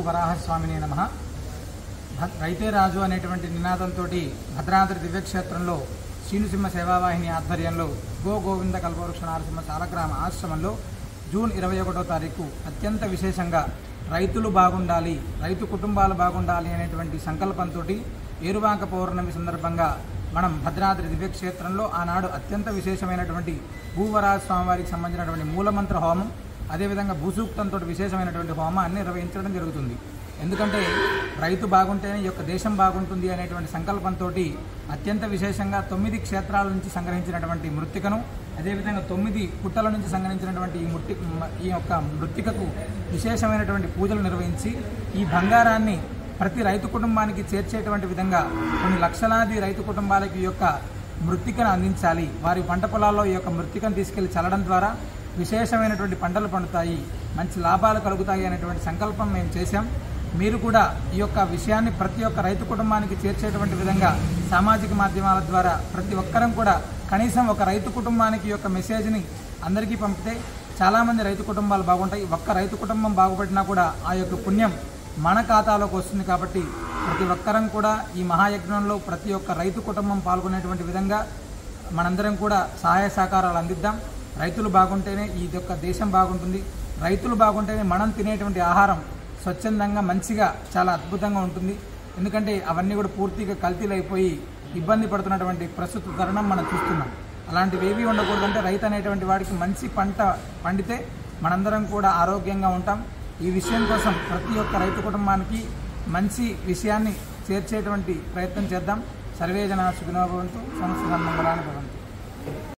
వరాహస్వామినే నమః. రైతే రాజు అనేటువంటి నినాదంతో భద్రాద్రి దివ్యక్షేత్రంలో శ్రీనృసింహ సేవావాహిని ఆధ్వర్యంలో గోవింద కల్పవృక్ష నారసింహ సాలగ్రామ ఆశ్రమంలో జూన్ 21వ తారీఖు అత్యంత విశేషంగా రైతులు బాగుండాలి, రైతు కుటుంబాలు బాగుండాలి అనేటువంటి సంకల్పంతో ఏరువాక పౌర్ణమి సందర్భంగా మనం భద్రాద్రి దివ్యక్షేత్రంలో ఆనాడు అత్యంత విశేషమైనటువంటి భూవరాజ స్వామివారికి సంబంధించినటువంటి మూలమంత్ర హోమం, అదేవిధంగా భూసూక్తంతో విశేషమైనటువంటి హోమాన్ని నిర్వహించడం జరుగుతుంది. ఎందుకంటే రైతు బాగుంటేనే ఈ యొక్క దేశం బాగుంటుంది అనేటువంటి సంకల్పంతో అత్యంత విశేషంగా 9 క్షేత్రాల నుంచి సంగ్రహించినటువంటి మృత్తికను, అదేవిధంగా 9 పుట్టల నుంచి సంగ్రహించినటువంటి ఈ యొక్క మృత్తికకు విశేషమైనటువంటి పూజలు నిర్వహించి ఈ బంగారాన్ని ప్రతి రైతు కుటుంబానికి చేర్చేటువంటి విధంగా కొన్ని లక్షలాది రైతు కుటుంబాలకి ఈ యొక్క మృత్తికను అందించాలి. వారి పంట పొలాల్లో ఈ యొక్క మృత్తికను తీసుకెళ్లి చల్లడం ద్వారా విశేషమైనటువంటి పంటలు పండుతాయి, మంచి లాభాలు కలుగుతాయి అనేటువంటి సంకల్పం మేము చేశాం. మీరు కూడా ఈ యొక్క విషయాన్ని ప్రతి ఒక్క రైతు కుటుంబానికి చేర్చేటువంటి విధంగా సామాజిక మాధ్యమాల ద్వారా ప్రతి ఒక్కరం కూడా కనీసం ఒక రైతు కుటుంబానికి ఈ యొక్క మెసేజ్ని అందరికీ పంపితే చాలామంది రైతు కుటుంబాలు బాగుంటాయి. ఒక్క రైతు కుటుంబం బాగుపడినా కూడా ఆ యొక్క పుణ్యం మన ఖాతాలోకి వస్తుంది. కాబట్టి ప్రతి ఒక్కరం కూడా ఈ మహాయజ్ఞంలో ప్రతి ఒక్క రైతు కుటుంబం పాల్గొనేటువంటి విధంగా మనందరం కూడా సహాయ సహకారాలు అందిద్దాం. రైతులు బాగుంటేనే ఈ యొక్క దేశం బాగుంటుంది. రైతులు బాగుంటేనే మనం తినేటువంటి ఆహారం స్వచ్ఛందంగా మంచిగా చాలా అద్భుతంగా ఉంటుంది. ఎందుకంటే అవన్నీ కూడా పూర్తిగా కల్తీలు అయిపోయి ఇబ్బంది పడుతున్నటువంటి ప్రస్తుత తరుణం మనం చూస్తున్నాం. అలాంటివి ఏవి ఉండకూడదంటే రైతు అనేటువంటి వాడికి మంచి పంట పండితే మనందరం కూడా ఆరోగ్యంగా ఉంటాం. ఈ విషయం కోసం ప్రతి ఒక్క రైతు కుటుంబానికి మంచి విషయాన్ని చేర్చేటువంటి ప్రయత్నం చేద్దాం. సర్వే జనా సుఖినో భవంతు, సమస్త సన్మంగళాని భవంతు.